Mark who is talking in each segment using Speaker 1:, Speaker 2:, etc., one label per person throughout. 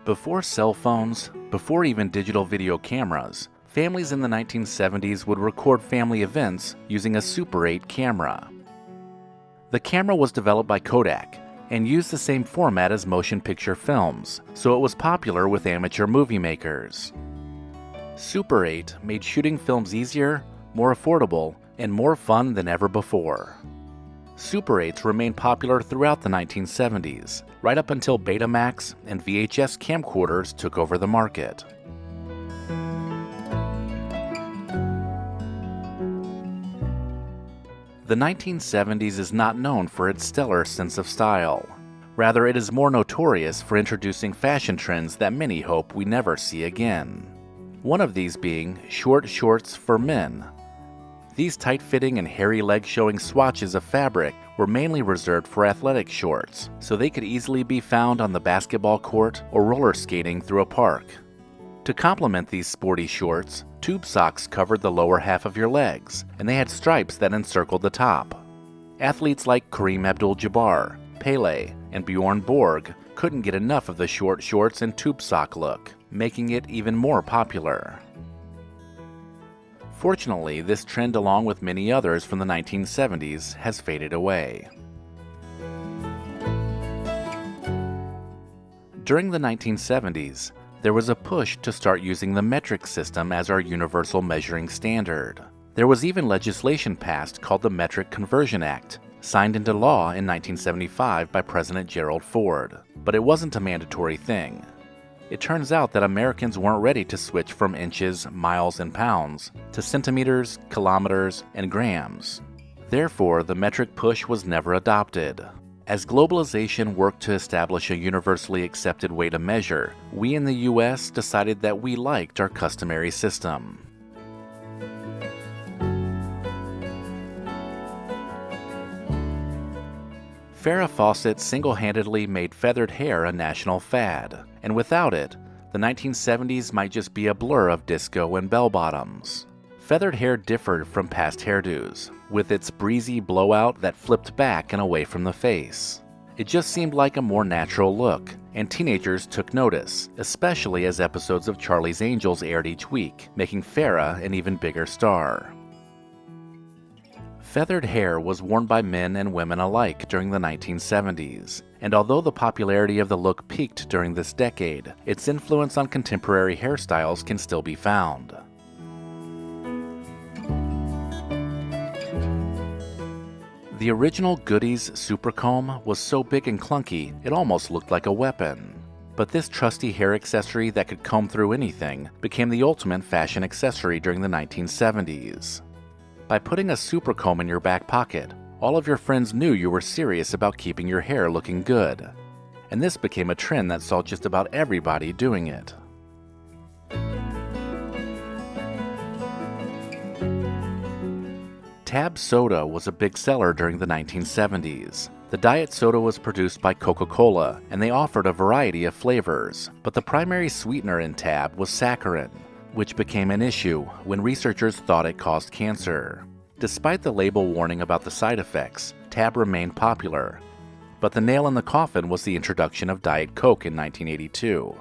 Speaker 1: Before cell phones, before even digital video cameras, families in the 1970s would record family events using a Super 8 camera. The camera was developed by Kodak and used the same format as motion picture films, so it was popular with amateur movie makers. Super 8 made shooting films easier, more affordable, and more fun than ever before. Super 8s remained popular throughout the 1970s, right up until Betamax and VHS camcorders took over the market. The 1970s is not known for its stellar sense of style. Rather, it is more notorious for introducing fashion trends that many hope we never see again. One of these being short shorts for men. These tight-fitting and hairy leg-showing swatches of fabric were mainly reserved for athletic shorts, so they could easily be found on the basketball court or roller skating through a park. To complement these sporty shorts, tube socks covered the lower half of your legs, and they had stripes that encircled the top. Athletes like Kareem Abdul-Jabbar, Pele, and Bjorn Borg couldn't get enough of the short shorts and tube sock look, making it even more popular. Fortunately, this trend, along with many others from the 1970s, has faded away. During the 1970s, there was a push to start using the metric system as our universal measuring standard. There was even legislation passed called the Metric Conversion Act, signed into law in 1975 by President Gerald Ford, but it wasn't a mandatory thing. It turns out that Americans weren't ready to switch from inches, miles, and pounds to centimeters, kilometers, and grams. Therefore, the metric push was never adopted. As globalization worked to establish a universally accepted way to measure, we in the US decided that we liked our customary system. Farrah Fawcett single-handedly made feathered hair a national fad, and without it, the 1970s might just be a blur of disco and bell-bottoms. Feathered hair differed from past hairdos, with its breezy blowout that flipped back and away from the face. It just seemed like a more natural look, and teenagers took notice, especially as episodes of Charlie's Angels aired each week, making Farrah an even bigger star. Feathered hair was worn by men and women alike during the 1970s, and although the popularity of the look peaked during this decade, its influence on contemporary hairstyles can still be found. The original Goody's Super Comb was so big and clunky, it almost looked like a weapon. But this trusty hair accessory that could comb through anything became the ultimate fashion accessory during the 1970s. By putting a super comb in your back pocket, all of your friends knew you were serious about keeping your hair looking good. And this became a trend that saw just about everybody doing it. Tab soda was a big seller during the 1970s. The diet soda was produced by Coca-Cola, and they offered a variety of flavors, but the primary sweetener in Tab was saccharin, which became an issue when researchers thought it caused cancer. Despite the label warning about the side effects, Tab remained popular. But the nail in the coffin was the introduction of Diet Coke in 1982.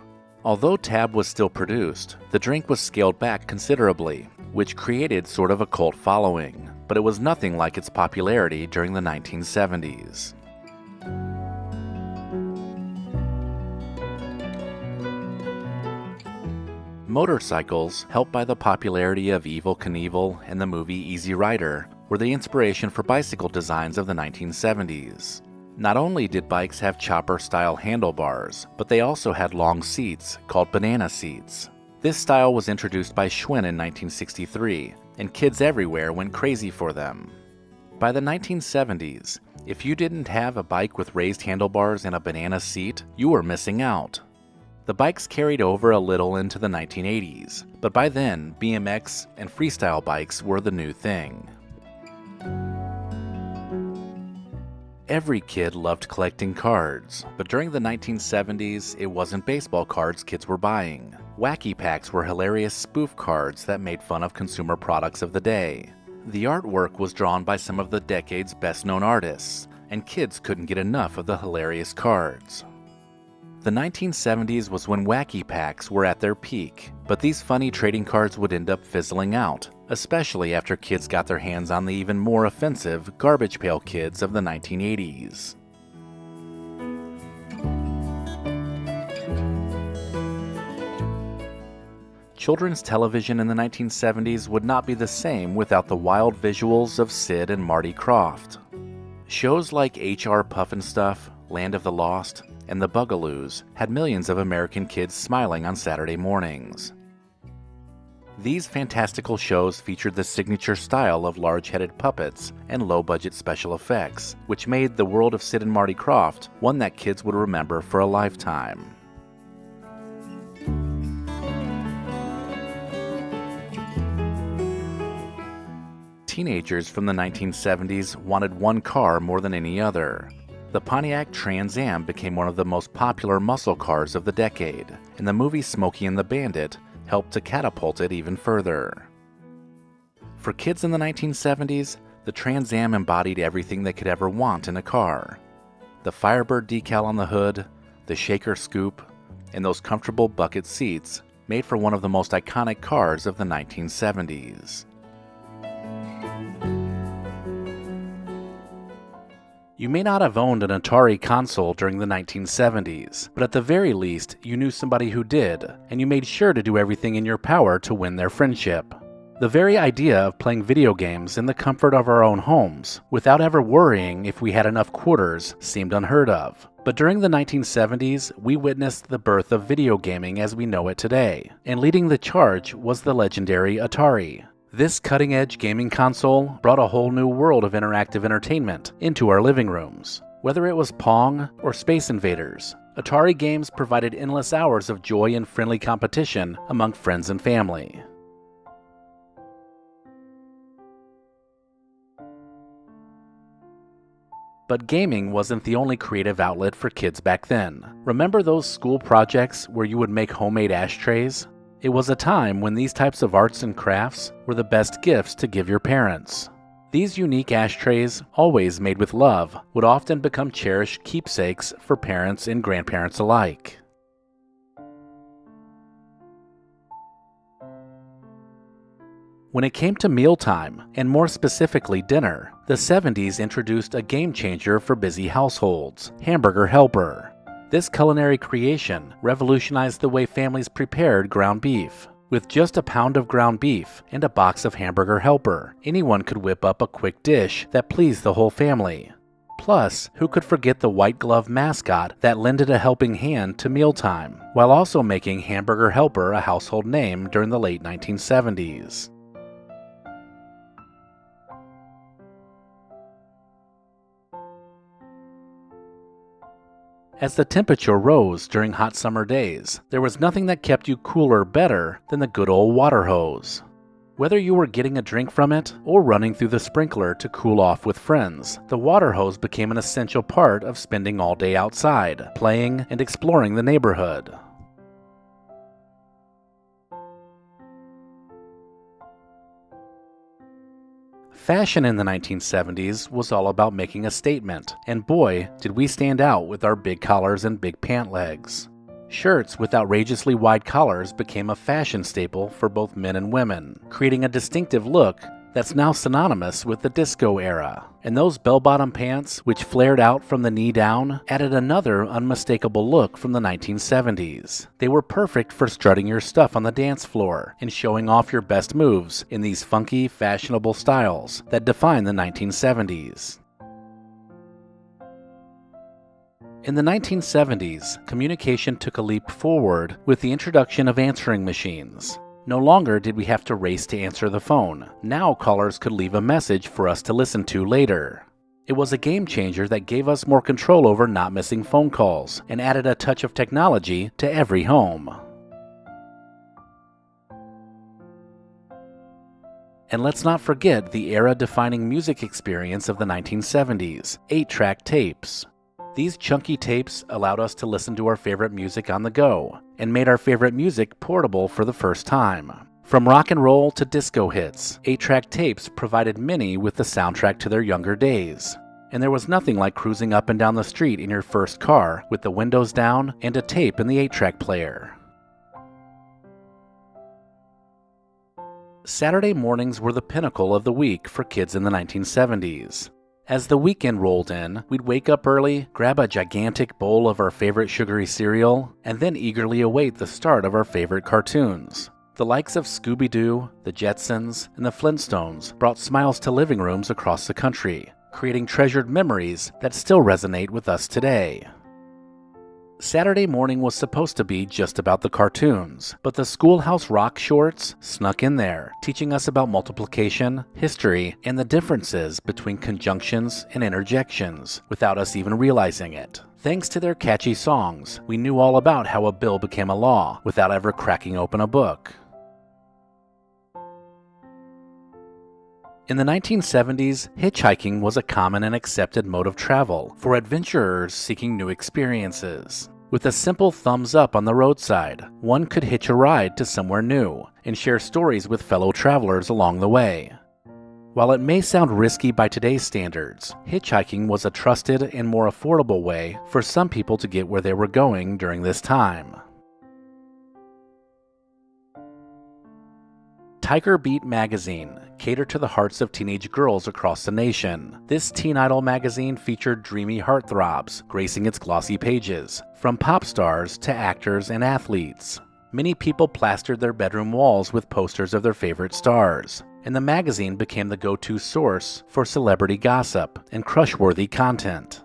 Speaker 1: Although Tab was still produced, the drink was scaled back considerably, which created sort of a cult following, but it was nothing like its popularity during the 1970s. Motorcycles, helped by the popularity of Evel Knievel and the movie Easy Rider, were the inspiration for bicycle designs of the 1970s. Not only did bikes have chopper-style handlebars, but they also had long seats, called banana seats. This style was introduced by Schwinn in 1963, and kids everywhere went crazy for them. By the 1970s, if you didn't have a bike with raised handlebars and a banana seat, you were missing out. The bikes carried over a little into the 1980s, but by then, BMX and freestyle bikes were the new thing. Every kid loved collecting cards, but during the 1970s, it wasn't baseball cards kids were buying. Wacky Packs were hilarious spoof cards that made fun of consumer products of the day. The artwork was drawn by some of the decade's best-known artists, and kids couldn't get enough of the hilarious cards. The 1970s was when wacky packs were at their peak, but these funny trading cards would end up fizzling out, especially after kids got their hands on the even more offensive Garbage Pail Kids of the 1980s. Children's television in the 1970s would not be the same without the wild visuals of Sid and Marty Krofft. Shows like H.R. Pufnstuf, Land of the Lost, and The Bugaloos had millions of American kids smiling on Saturday mornings. These fantastical shows featured the signature style of large-headed puppets and low-budget special effects, which made the world of Sid and Marty Krofft one that kids would remember for a lifetime. Teenagers from the 1970s wanted one car more than any other. The Pontiac Trans Am became one of the most popular muscle cars of the decade, and the movie Smokey and the Bandit helped to catapult it even further. For kids in the 1970s, the Trans Am embodied everything they could ever want in a car. The Firebird decal on the hood, the shaker scoop, and those comfortable bucket seats made for one of the most iconic cars of the 1970s. You may not have owned an Atari console during the 1970s, but at the very least, you knew somebody who did, and you made sure to do everything in your power to win their friendship. The very idea of playing video games in the comfort of our own homes, without ever worrying if we had enough quarters, seemed unheard of. But during the 1970s, we witnessed the birth of video gaming as we know it today, and leading the charge was the legendary Atari. This cutting-edge gaming console brought a whole new world of interactive entertainment into our living rooms. Whether it was Pong or Space Invaders, Atari games provided endless hours of joy and friendly competition among friends and family. But gaming wasn't the only creative outlet for kids back then. Remember those school projects where you would make homemade ashtrays? It was a time when these types of arts and crafts were the best gifts to give your parents. These unique ashtrays, always made with love, would often become cherished keepsakes for parents and grandparents alike. When it came to mealtime, and more specifically dinner, the 70s introduced a game changer for busy households, Hamburger Helper. This culinary creation revolutionized the way families prepared ground beef. With just a pound of ground beef and a box of Hamburger Helper, anyone could whip up a quick dish that pleased the whole family. Plus, who could forget the white glove mascot that lended a helping hand to mealtime, while also making Hamburger Helper a household name during the late 1970s. As the temperature rose during hot summer days, there was nothing that kept you cooler better than the good old water hose. Whether you were getting a drink from it or running through the sprinkler to cool off with friends, the water hose became an essential part of spending all day outside, playing and exploring the neighborhood. Fashion in the 1970s was all about making a statement, and boy, did we stand out with our big collars and big pant legs. Shirts with outrageously wide collars became a fashion staple for both men and women, creating a distinctive look that's now synonymous with the disco era. And those bell-bottom pants, which flared out from the knee down, added another unmistakable look from the 1970s. They were perfect for strutting your stuff on the dance floor and showing off your best moves in these funky, fashionable styles that define the 1970s. In the 1970s, communication took a leap forward with the introduction of answering machines. No longer did we have to race to answer the phone. Now callers could leave a message for us to listen to later. It was a game changer that gave us more control over not missing phone calls and added a touch of technology to every home. And let's not forget the era-defining music experience of the 1970s, 8-track tapes. These chunky tapes allowed us to listen to our favorite music on the go, and made our favorite music portable for the first time. From rock and roll to disco hits, 8-track tapes provided many with the soundtrack to their younger days. and there was nothing like cruising up and down the street in your first car with the windows down and a tape in the 8-track player. Saturday mornings were the pinnacle of the week for kids in the 1970s. As the weekend rolled in, we'd wake up early, grab a gigantic bowl of our favorite sugary cereal, and then eagerly await the start of our favorite cartoons. The likes of Scooby-Doo, the Jetsons, and the Flintstones brought smiles to living rooms across the country, creating treasured memories that still resonate with us today. Saturday morning was supposed to be just about the cartoons, but the Schoolhouse Rock shorts snuck in there, teaching us about multiplication, history, and the differences between conjunctions and interjections, without us even realizing it. Thanks to their catchy songs, we knew all about how a bill became a law without ever cracking open a book. In the 1970s, hitchhiking was a common and accepted mode of travel for adventurers seeking new experiences. With a simple thumbs up on the roadside, one could hitch a ride to somewhere new and share stories with fellow travelers along the way. While it may sound risky by today's standards, hitchhiking was a trusted and more affordable way for some people to get where they were going during this time. Tiger Beat magazine catered to the hearts of teenage girls across the nation. This teen idol magazine featured dreamy heartthrobs gracing its glossy pages, from pop stars to actors and athletes. Many people plastered their bedroom walls with posters of their favorite stars, and the magazine became the go-to source for celebrity gossip and crush-worthy content.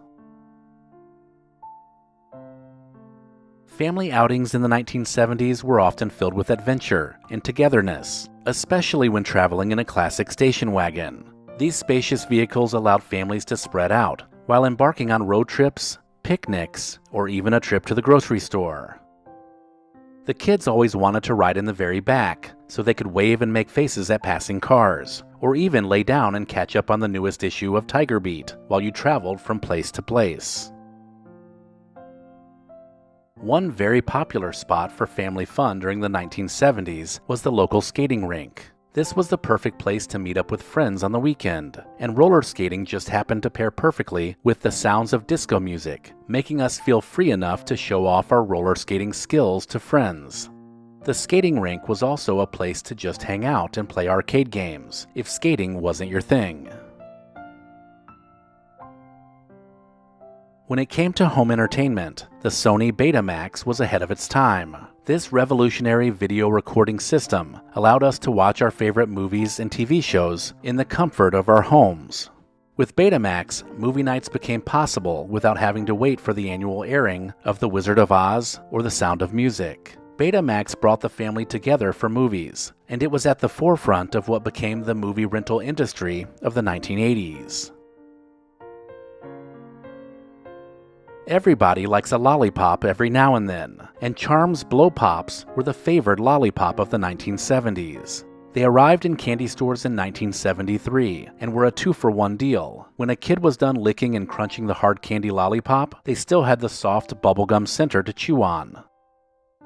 Speaker 1: Family outings in the 1970s were often filled with adventure and togetherness, especially when traveling in a classic station wagon. These spacious vehicles allowed families to spread out while embarking on road trips, picnics, or even a trip to the grocery store. The kids always wanted to ride in the very back so they could wave and make faces at passing cars, or even lay down and catch up on the newest issue of Tiger Beat while you traveled from place to place. One very popular spot for family fun during the 1970s was the local skating rink. This was the perfect place to meet up with friends on the weekend, and roller skating just happened to pair perfectly with the sounds of disco music, making us feel free enough to show off our roller skating skills to friends. The skating rink was also a place to just hang out and play arcade games, if skating wasn't your thing. When it came to home entertainment, the Sony Betamax was ahead of its time. This revolutionary video recording system allowed us to watch our favorite movies and TV shows in the comfort of our homes. With Betamax, movie nights became possible without having to wait for the annual airing of The Wizard of Oz or The Sound of Music. Betamax brought the family together for movies, and it was at the forefront of what became the movie rental industry of the 1980s. Everybody likes a lollipop every now and then, and Charms Blow Pops were the favored lollipop of the 1970s. They arrived in candy stores in 1973 and were a 2-for-1 deal. When a kid was done licking and crunching the hard candy lollipop, they still had the soft bubblegum center to chew on.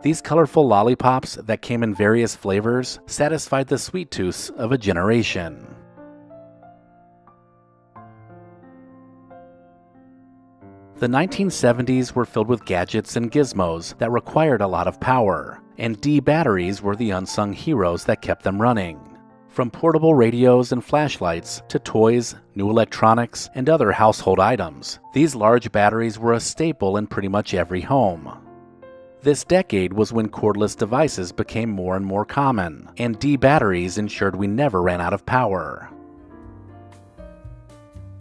Speaker 1: These colorful lollipops that came in various flavors satisfied the sweet tooths of a generation. The 1970s were filled with gadgets and gizmos that required a lot of power, and D batteries were the unsung heroes that kept them running. From portable radios and flashlights to toys, new electronics, and other household items, these large batteries were a staple in pretty much every home. This decade was when cordless devices became more and more common, and D batteries ensured we never ran out of power.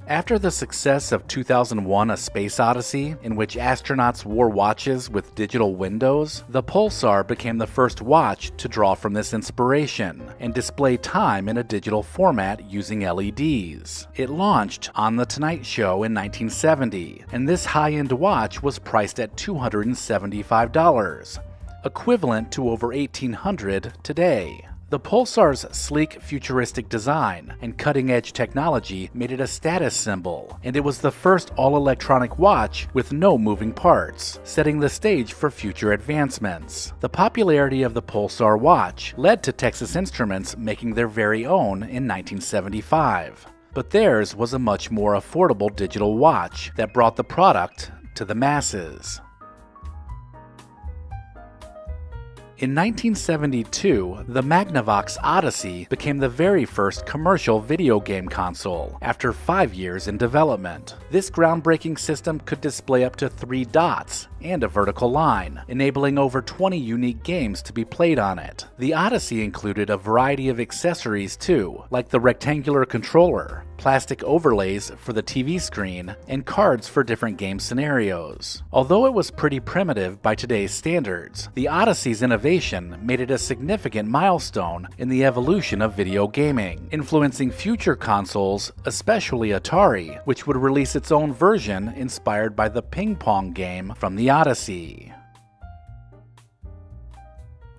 Speaker 1: After the success of 2001: A Space Odyssey, in which astronauts wore watches with digital windows, the Pulsar became the first watch to draw from this inspiration and display time in a digital format using LEDs. It launched on The Tonight Show in 1970, and this high-end watch was priced at $275, equivalent to over $1,800 today. The Pulsar's sleek, futuristic design and cutting-edge technology made it a status symbol, and it was the first all-electronic watch with no moving parts, setting the stage for future advancements. The popularity of the Pulsar watch led to Texas Instruments making their very own in 1975. but theirs was a much more affordable digital watch that brought the product to the masses. In 1972, the Magnavox Odyssey became the very first commercial video game console, after 5 years in development. This groundbreaking system could display up to 3 dots and a vertical line, enabling over 20 unique games to be played on it. The Odyssey included a variety of accessories too, like the rectangular controller, plastic overlays for the TV screen, and cards for different game scenarios. Although it was pretty primitive by today's standards, the Odyssey's innovation made it a significant milestone in the evolution of video gaming, influencing future consoles, especially Atari, which would release its own version inspired by the ping pong game from the Odyssey.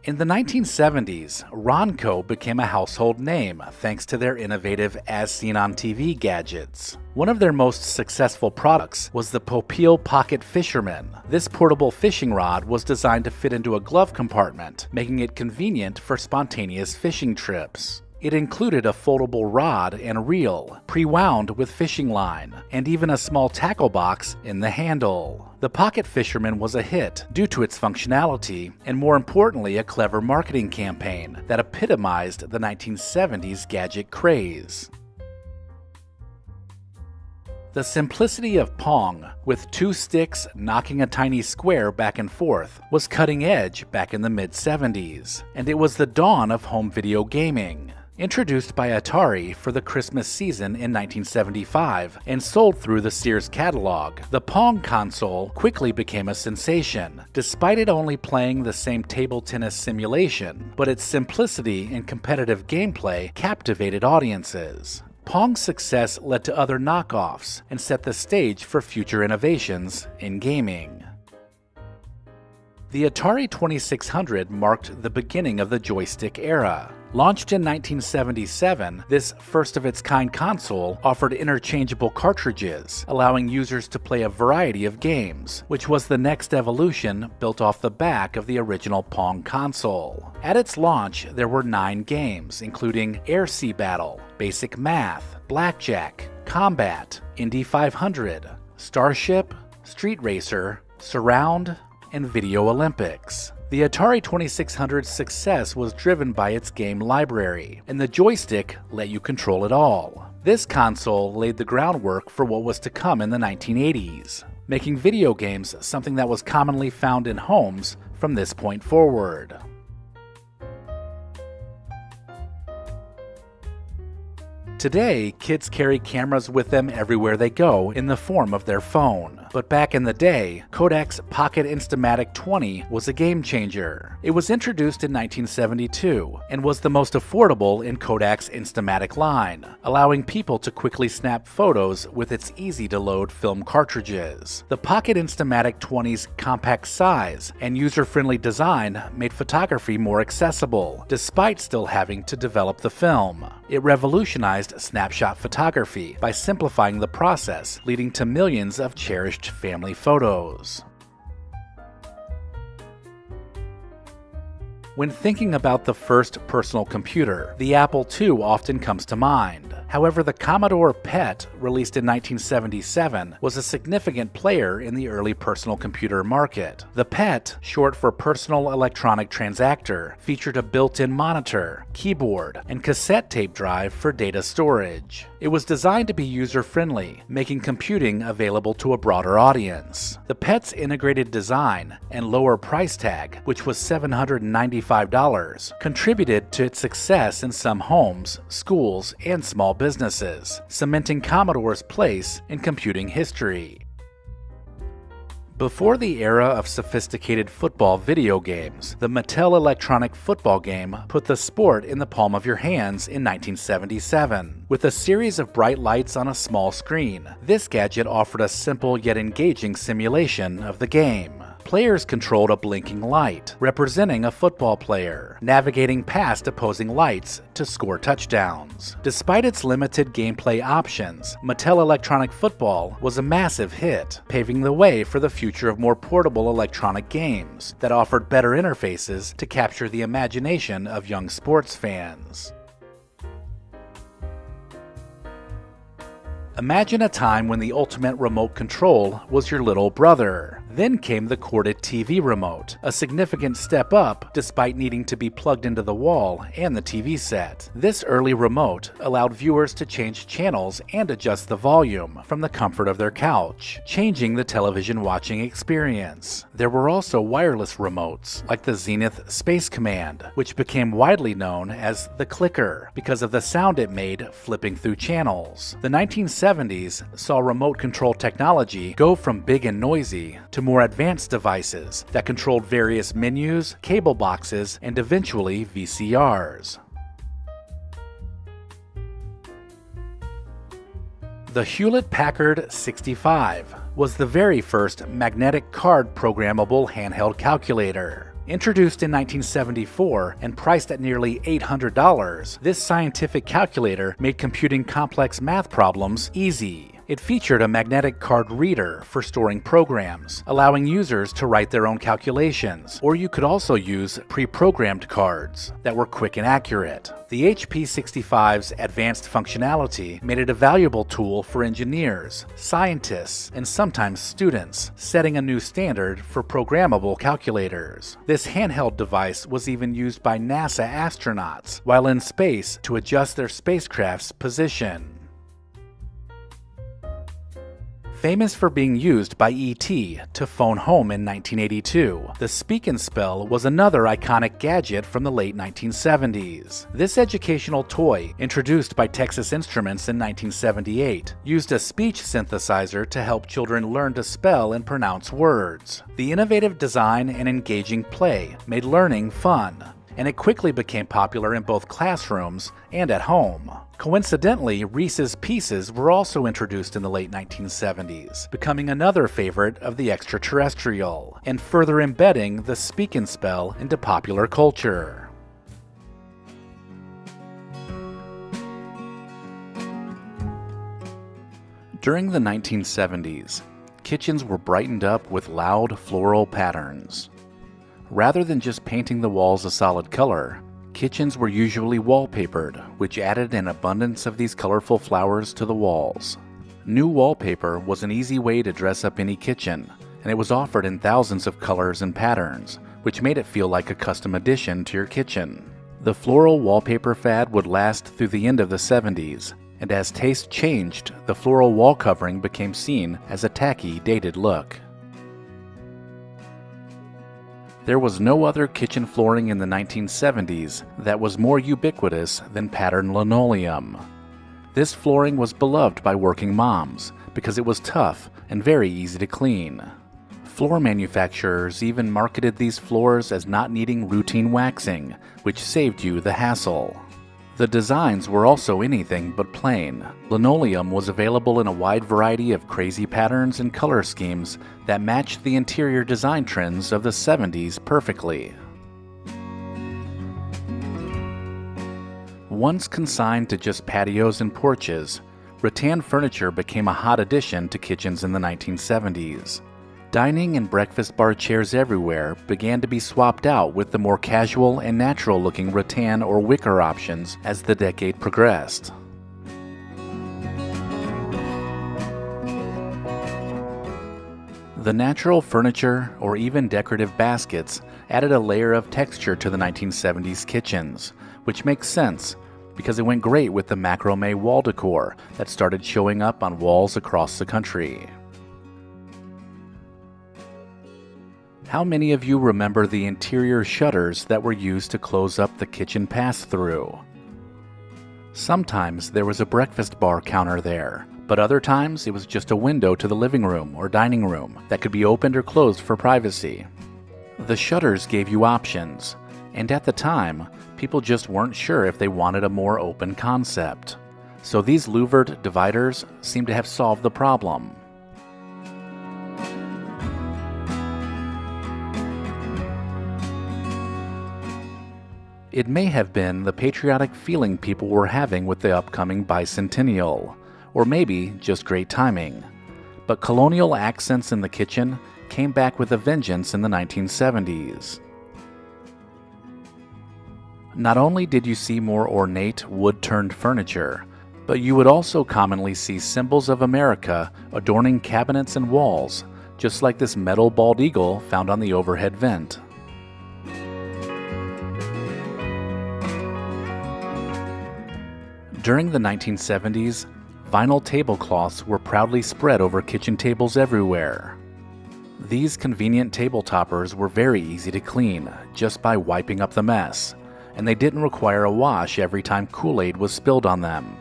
Speaker 1: In the 1970s, Ronco became a household name thanks to their innovative as-seen-on-TV gadgets. One of their most successful products was the Popeil Pocket Fisherman. This portable fishing rod was designed to fit into a glove compartment, making it convenient for spontaneous fishing trips. It included a foldable rod and reel, pre-wound with fishing line, and even a small tackle box in the handle. The Pocket Fisherman was a hit due to its functionality and, more importantly, a clever marketing campaign that epitomized the 1970s gadget craze. The simplicity of Pong, with 2 sticks knocking a tiny square back and forth, was cutting edge back in the mid-70s, and it was the dawn of home video gaming. Introduced by Atari for the Christmas season in 1975 and sold through the Sears catalog, the Pong console quickly became a sensation, despite it only playing the same table tennis simulation, but its simplicity and competitive gameplay captivated audiences. Pong's success led to other knockoffs and set the stage for future innovations in gaming. The Atari 2600 marked the beginning of the joystick era. Launched in 1977, this first-of-its-kind console offered interchangeable cartridges, allowing users to play a variety of games, which was the next evolution built off the back of the original Pong console. At its launch, there were 9 games, including Air Sea Battle, Basic Math, Blackjack, Combat, Indy 500, Starship, Street Racer, Surround, and Video Olympics. The Atari 2600's success was driven by its game library, and the joystick let you control it all. This console laid the groundwork for what was to come in the 1980s, making video games something that was commonly found in homes from this point forward. Today, kids carry cameras with them everywhere they go in the form of their phone. But back in the day, Kodak's Pocket Instamatic 20 was a game changer. It was introduced in 1972 and was the most affordable in Kodak's Instamatic line, allowing people to quickly snap photos with its easy-to-load film cartridges. The Pocket Instamatic 20's compact size and user-friendly design made photography more accessible, despite still having to develop the film. It revolutionized snapshot photography by simplifying the process, leading to millions of cherished family photos. When thinking about the first personal computer, the Apple II often comes to mind. However, the Commodore PET, released in 1977, was a significant player in the early personal computer market. The PET, short for Personal Electronic Transactor, featured a built-in monitor, keyboard, and cassette tape drive for data storage. It was designed to be user-friendly, making computing available to a broader audience. The PET's integrated design and lower price tag, which was $795, contributed to its success in some homes, schools, and small businesses, cementing Commodore's place in computing history. Before the era of sophisticated football video games, the Mattel electronic football game put the sport in the palm of your hands in 1977. With a series of bright lights on a small screen, this gadget offered a simple yet engaging simulation of the game. Players controlled a blinking light, representing a football player, navigating past opposing lights to score touchdowns. Despite its limited gameplay options, Mattel Electronic Football was a massive hit, paving the way for the future of more portable electronic games that offered better interfaces to capture the imagination of young sports fans. Imagine a time when the ultimate remote control was your little brother. Then came the corded TV remote, a significant step up despite needing to be plugged into the wall and the TV set. This early remote allowed viewers to change channels and adjust the volume from the comfort of their couch, changing the television watching experience. There were also wireless remotes, like the Zenith Space Command, which became widely known as the clicker because of the sound it made flipping through channels. The 1970s saw remote control technology go from big and noisy to more advanced devices that controlled various menus, cable boxes, and eventually VCRs. The Hewlett-Packard 65 was the very first magnetic card programmable handheld calculator. Introduced in 1974 and priced at nearly $800, this scientific calculator made computing complex math problems easy. It featured a magnetic card reader for storing programs, allowing users to write their own calculations, or you could also use pre-programmed cards that were quick and accurate. The HP 65's advanced functionality made it a valuable tool for engineers, scientists, and sometimes students, setting a new standard for programmable calculators. This handheld device was even used by NASA astronauts while in space to adjust their spacecraft's position. Famous for being used by E.T. to phone home in 1982, the Speak and Spell was another iconic gadget from the late 1970s. This educational toy, introduced by Texas Instruments in 1978, used a speech synthesizer to help children learn to spell and pronounce words. The innovative design and engaging play made learning fun, and it quickly became popular in both classrooms and at home. Coincidentally, Reese's Pieces were also introduced in the late 1970s, becoming another favorite of the extraterrestrial, and further embedding the Speak and Spell into popular culture. During the 1970s, kitchens were brightened up with loud floral patterns. Rather than just painting the walls a solid color, kitchens were usually wallpapered, which added an abundance of these colorful flowers to the walls. New wallpaper was an easy way to dress up any kitchen, and it was offered in thousands of colors and patterns, which made it feel like a custom addition to your kitchen. The floral wallpaper fad would last through the end of the 70s, and as taste changed, the floral wall covering became seen as a tacky, dated look. There was no other kitchen flooring in the 1970s that was more ubiquitous than patterned linoleum. This flooring was beloved by working moms because it was tough and very easy to clean. Floor manufacturers even marketed these floors as not needing routine waxing, which saved you the hassle. The designs were also anything but plain. Linoleum was available in a wide variety of crazy patterns and color schemes that matched the interior design trends of the 70s perfectly. Once consigned to just patios and porches, rattan furniture became a hot addition to kitchens in the 1970s. Dining and breakfast bar chairs everywhere began to be swapped out with the more casual and natural-looking rattan or wicker options as the decade progressed. The natural furniture or even decorative baskets added a layer of texture to the 1970s kitchens, which makes sense because it went great with the macrame wall decor that started showing up on walls across the country. How many of you remember the interior shutters that were used to close up the kitchen pass-through? Sometimes there was a breakfast bar counter there, but other times it was just a window to the living room or dining room that could be opened or closed for privacy. The shutters gave you options, and at the time, people just weren't sure if they wanted a more open concept. So these louvered dividers seem to have solved the problem. It may have been the patriotic feeling people were having with the upcoming bicentennial, or maybe just great timing. But colonial accents in the kitchen came back with a vengeance in the 1970s. Not only did you see more ornate wood-turned furniture, But you would also commonly see symbols of America adorning cabinets and walls, just like this metal bald eagle found on the overhead vent. During the 1970s, vinyl tablecloths were proudly spread over kitchen tables everywhere. These convenient table toppers were very easy to clean, just by wiping up the mess, and they didn't require a wash every time Kool-Aid was spilled on them.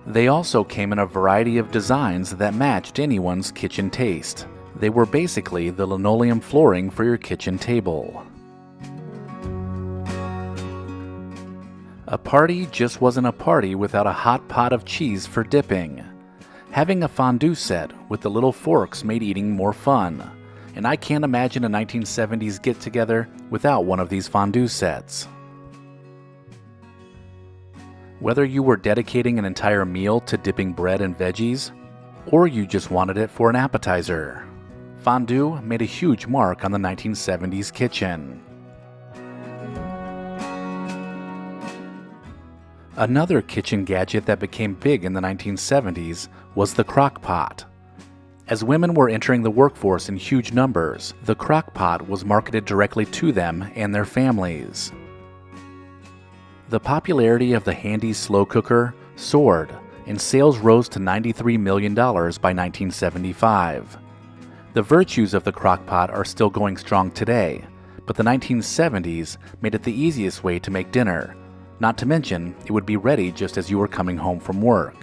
Speaker 1: They also came in a variety of designs that matched anyone's kitchen taste. They were basically the linoleum flooring for your kitchen table. A party just wasn't a party without a hot pot of cheese for dipping. Having a fondue set with the little forks made eating more fun, and I can't imagine a 1970s get-together without one of these fondue sets. Whether you were dedicating an entire meal to dipping bread and veggies, or you just wanted it for an appetizer, fondue made a huge mark on the 1970s kitchen. Another kitchen gadget that became big in the 1970s was the crock pot. As women were entering the workforce in huge numbers, the crock pot was marketed directly to them and their families. The popularity of the handy slow cooker soared, and sales rose to $93 million by 1975. The virtues of the crock pot are still going strong today, but the 1970s made it the easiest way to make dinner. Not to mention, it would be ready just as you were coming home from work.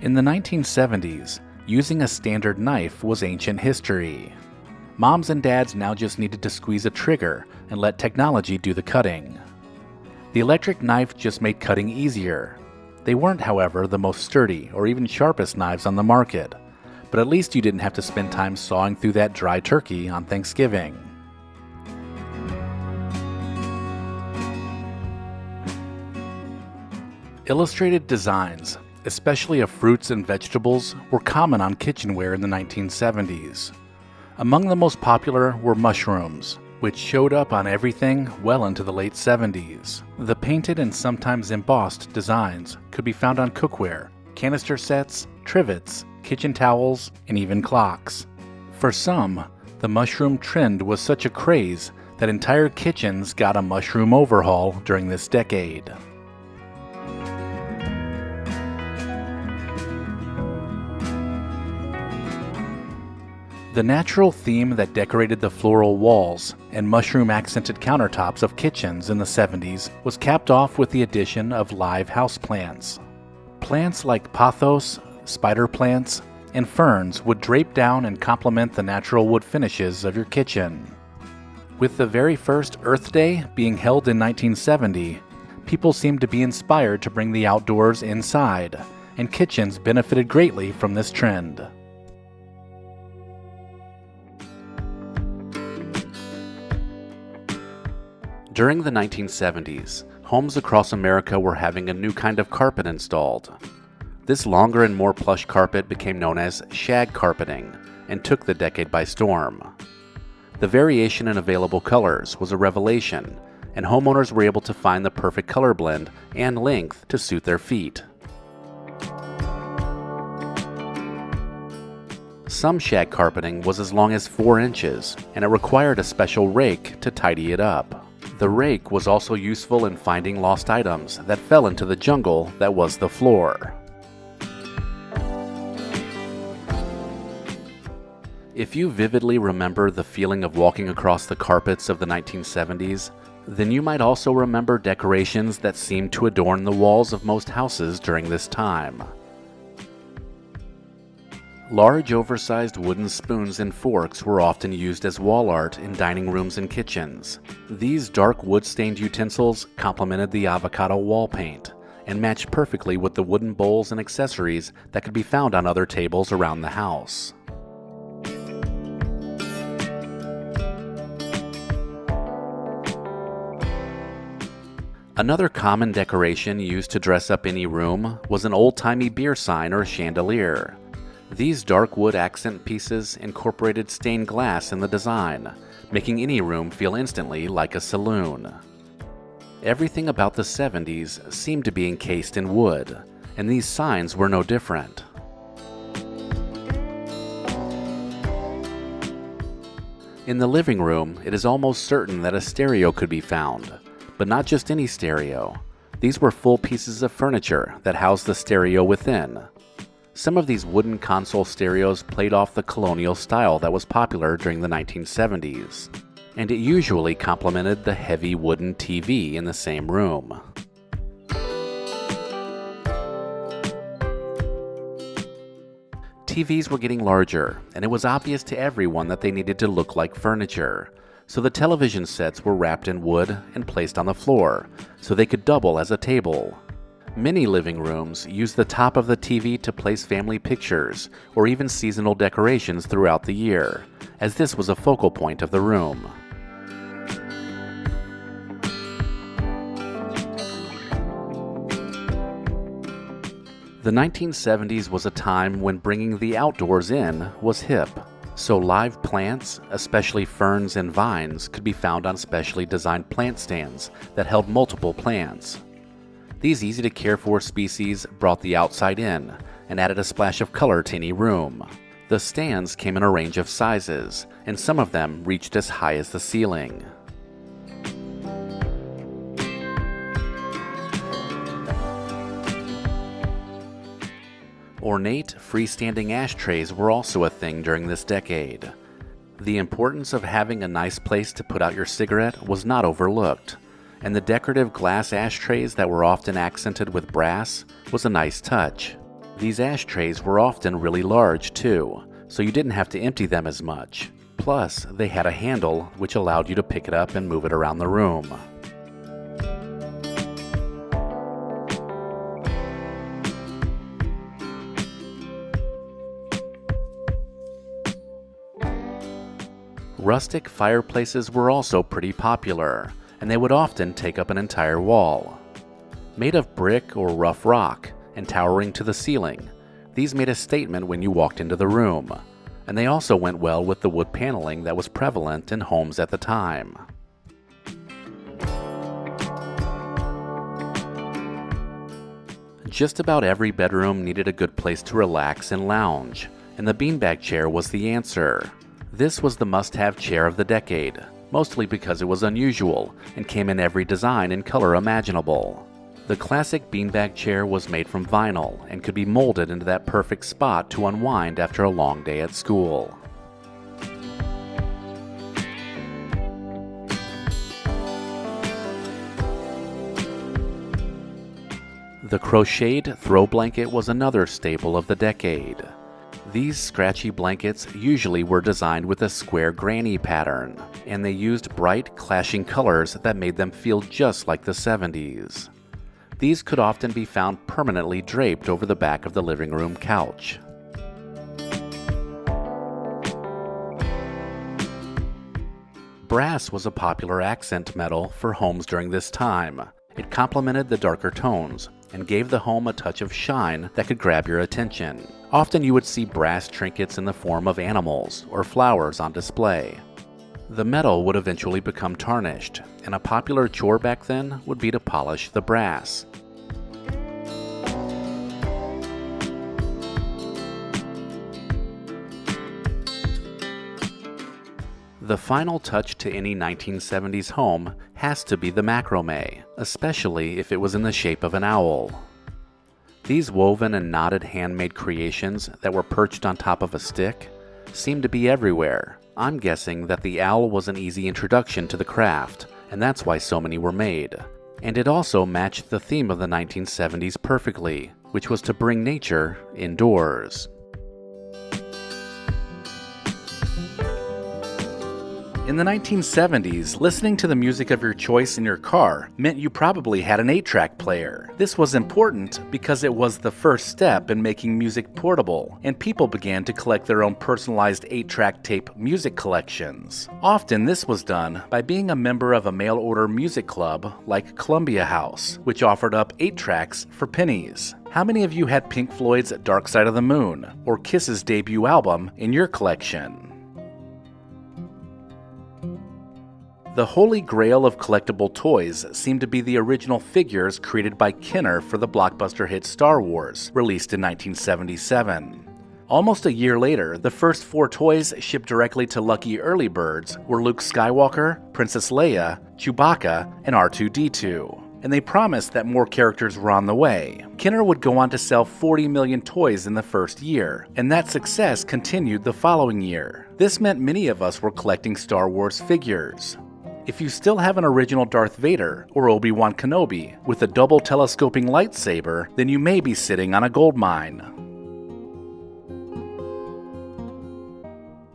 Speaker 1: In the 1970s, using a standard knife was ancient history. Moms and dads now just needed to squeeze a trigger and let technology do the cutting. The electric knife just made cutting easier. They weren't, however, the most sturdy or even sharpest knives on the market, but at least you didn't have to spend time sawing through that dry turkey on Thanksgiving. Illustrated designs, especially of fruits and vegetables, were common on kitchenware in the 1970s. Among the most popular were mushrooms, which showed up on everything well into the late 70s. The painted and sometimes embossed designs could be found on cookware, canister sets, trivets, kitchen towels, and even clocks. For some, the mushroom trend was such a craze that entire kitchens got a mushroom overhaul during this decade. The natural theme that decorated the floral walls and mushroom-accented countertops of kitchens in the 70s was capped off with the addition of live houseplants. Plants like pothos, spider plants, and ferns would drape down and complement the natural wood finishes of your kitchen. With the very first Earth Day being held in 1970, people seemed to be inspired to bring the outdoors inside, and kitchens benefited greatly from this trend. During the 1970s, homes across America were having a new kind of carpet installed. This longer and more plush carpet became known as shag carpeting and took the decade by storm. The variation in available colors was a revelation, and homeowners were able to find the perfect color blend and length to suit their feet. Some shag carpeting was as long as 4 inches, and it required a special rake to tidy it up. The rake was also useful in finding lost items that fell into the jungle that was the floor. If you vividly remember the feeling of walking across the carpets of the 1970s, then you might also remember decorations that seemed to adorn the walls of most houses during this time. Large, oversized wooden spoons and forks were often used as wall art in dining rooms and kitchens. These dark wood-stained utensils complemented the avocado wall paint and matched perfectly with the wooden bowls and accessories that could be found on other tables around the house. Another common decoration used to dress up any room was an old-timey beer sign or chandelier. These dark wood accent pieces incorporated stained glass in the design, making any room feel instantly like a saloon. Everything about the 70s seemed to be encased in wood, and these signs were no different. In the living room, it is almost certain that a stereo could be found, but not just any stereo. These were full pieces of furniture that housed the stereo within. Some of these wooden console stereos played off the colonial style that was popular during the 1970s, and it usually complemented the heavy wooden TV in the same room. TVs were getting larger, and it was obvious to everyone that they needed to look like furniture, so the television sets were wrapped in wood and placed on the floor, so they could double as a table. Many living rooms used the top of the TV to place family pictures or even seasonal decorations throughout the year, as this was a focal point of the room. The 1970s was a time when bringing the outdoors in was hip, so live plants, especially ferns and vines, could be found on specially designed plant stands that held multiple plants. These easy-to-care-for species brought the outside in and added a splash of color to any room. The stands came in a range of sizes, and some of them reached as high as the ceiling. Ornate, freestanding ashtrays were also a thing during this decade. The importance of having a nice place to put out your cigarette was not overlooked, and the decorative glass ashtrays that were often accented with brass was a nice touch. These ashtrays were often really large too, so you didn't have to empty them as much. Plus, they had a handle which allowed you to pick it up and move it around the room. Rustic fireplaces were also pretty popular, and they would often take up an entire wall. Made of brick or rough rock and towering to the ceiling, these made a statement when you walked into the room, and they also went well with the wood paneling that was prevalent in homes at the time. Just about every bedroom needed a good place to relax and lounge, and the beanbag chair was the answer. This was the must-have chair of the decade, mostly because it was unusual and came in every design and color imaginable. The classic beanbag chair was made from vinyl and could be molded into that perfect spot to unwind after a long day at school. The crocheted throw blanket was another staple of the decade. These scratchy blankets usually were designed with a square granny pattern, and they used bright, clashing colors that made them feel just like the 70s. These could often be found permanently draped over the back of the living room couch. Brass was a popular accent metal for homes during this time. It complemented the darker tones and gave the home a touch of shine that could grab your attention. Often you would see brass trinkets in the form of animals or flowers on display. The metal would eventually become tarnished, and a popular chore back then would be to polish the brass. The final touch to any 1970s home has to be the macrame, especially if it was in the shape of an owl. These woven and knotted handmade creations that were perched on top of a stick seemed to be everywhere. I'm guessing that the owl was an easy introduction to the craft, and that's why so many were made. And it also matched the theme of the 1970s perfectly, which was to bring nature indoors. In the 1970s, listening to the music of your choice in your car meant you probably had an 8-track player. This was important because it was the first step in making music portable, and people began to collect their own personalized 8-track tape music collections. Often this was done by being a member of a mail-order music club like Columbia House, which offered up 8 tracks for pennies. How many of you had Pink Floyd's Dark Side of the Moon or Kiss's debut album in your collection? The holy grail of collectible toys seem to be the original figures created by Kenner for the blockbuster hit Star Wars, released in 1977. Almost a year later, the first 4 toys shipped directly to lucky early birds were Luke Skywalker, Princess Leia, Chewbacca, and R2-D2. And they promised that more characters were on the way. Kenner would go on to sell 40 million toys in the first year, and that success continued the following year. This meant many of us were collecting Star Wars figures. If you still have an original Darth Vader or Obi-Wan Kenobi with a double telescoping lightsaber, then you may be sitting on a gold mine.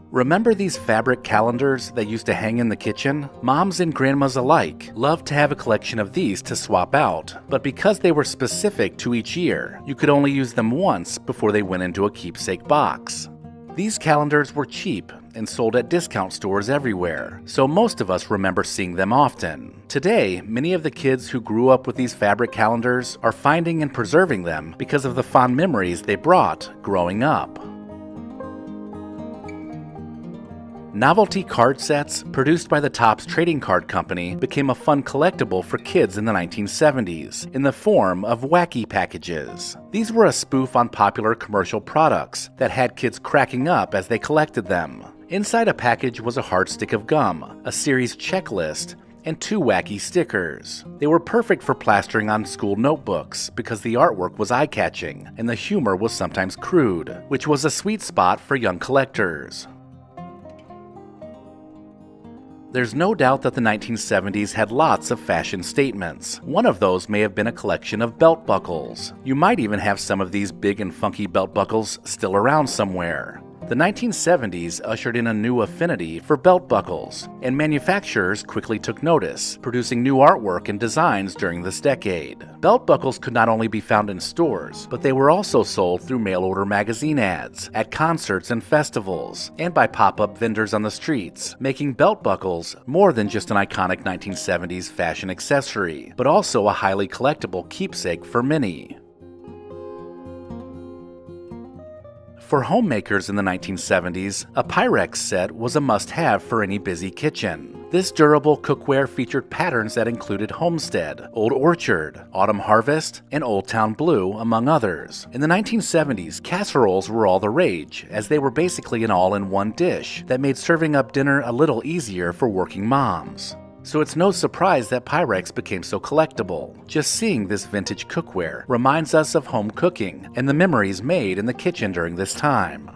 Speaker 1: Remember these fabric calendars that used to hang in the kitchen? Moms and grandmas alike loved to have a collection of these to swap out, but because they were specific to each year, you could only use them once before they went into a keepsake box. These calendars were cheap and sold at discount stores everywhere, so most of us remember seeing them often. Today, many of the kids who grew up with these fabric calendars are finding and preserving them because of the fond memories they brought growing up. Novelty card sets, produced by the Topps Trading Card Company, became a fun collectible for kids in the 1970s, in the form of wacky packages. These were a spoof on popular commercial products that had kids cracking up as they collected them. Inside a package was a hard stick of gum, a series checklist, and 2 wacky stickers. They were perfect for plastering on school notebooks because the artwork was eye-catching and the humor was sometimes crude, which was a sweet spot for young collectors. There's no doubt that the 1970s had lots of fashion statements. One of those may have been a collection of belt buckles. You might even have some of these big and funky belt buckles still around somewhere. The 1970s ushered in a new affinity for belt buckles, and manufacturers quickly took notice, producing new artwork and designs during this decade. Belt buckles could not only be found in stores, but they were also sold through mail-order magazine ads, at concerts and festivals, and by pop-up vendors on the streets, making belt buckles more than just an iconic 1970s fashion accessory, but also a highly collectible keepsake for many. For homemakers in the 1970s, a Pyrex set was a must-have for any busy kitchen. This durable cookware featured patterns that included Homestead, Old Orchard, Autumn Harvest, and Old Town Blue, among others. In the 1970s, casseroles were all the rage, as they were basically an all-in-one dish that made serving up dinner a little easier for working moms. So it's no surprise that Pyrex became so collectible. Just seeing this vintage cookware reminds us of home cooking and the memories made in the kitchen during this time.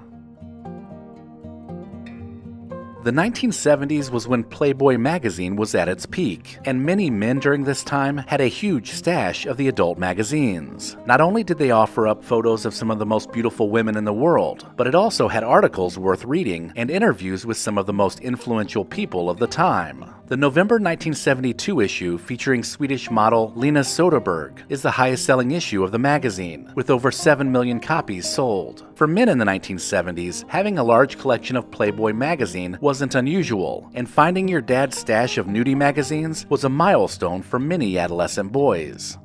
Speaker 1: The 1970s was when Playboy magazine was at its peak, and many men during this time had a huge stash of the adult magazines. Not only did they offer up photos of some of the most beautiful women in the world, but it also had articles worth reading and interviews with some of the most influential people of the time. The November 1972 issue, featuring Swedish model Lena Soderberg, is the highest-selling issue of the magazine, with over 7 million copies sold. For men in the 1970s, having a large collection of Playboy magazine wasn't unusual, and finding your dad's stash of nudie magazines was a milestone for many adolescent boys.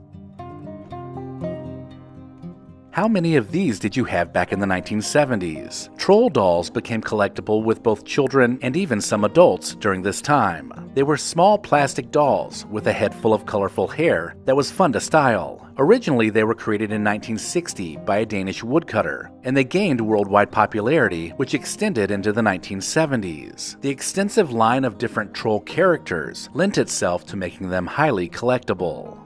Speaker 1: How many of these did you have back in the 1970s? Troll dolls became collectible with both children and even some adults during this time. They were small plastic dolls with a head full of colorful hair that was fun to style. Originally, they were created in 1960 by a Danish woodcutter, and they gained worldwide popularity, which extended into the 1970s. The extensive line of different troll characters lent itself to making them highly collectible.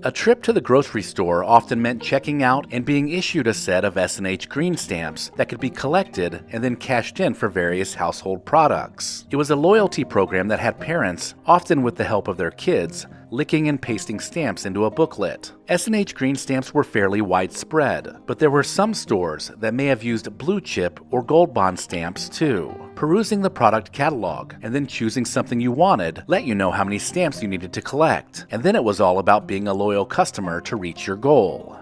Speaker 1: A trip to the grocery store often meant checking out and being issued a set of S&H green stamps that could be collected and then cashed in for various household products. It was a loyalty program that had parents, often with the help of their kids, licking and pasting stamps into a booklet. S&H green stamps were fairly widespread, but there were some stores that may have used blue chip or gold bond stamps too. Perusing the product catalog and then choosing something you wanted let you know how many stamps you needed to collect, and then it was all about being a loyal customer to reach your goal.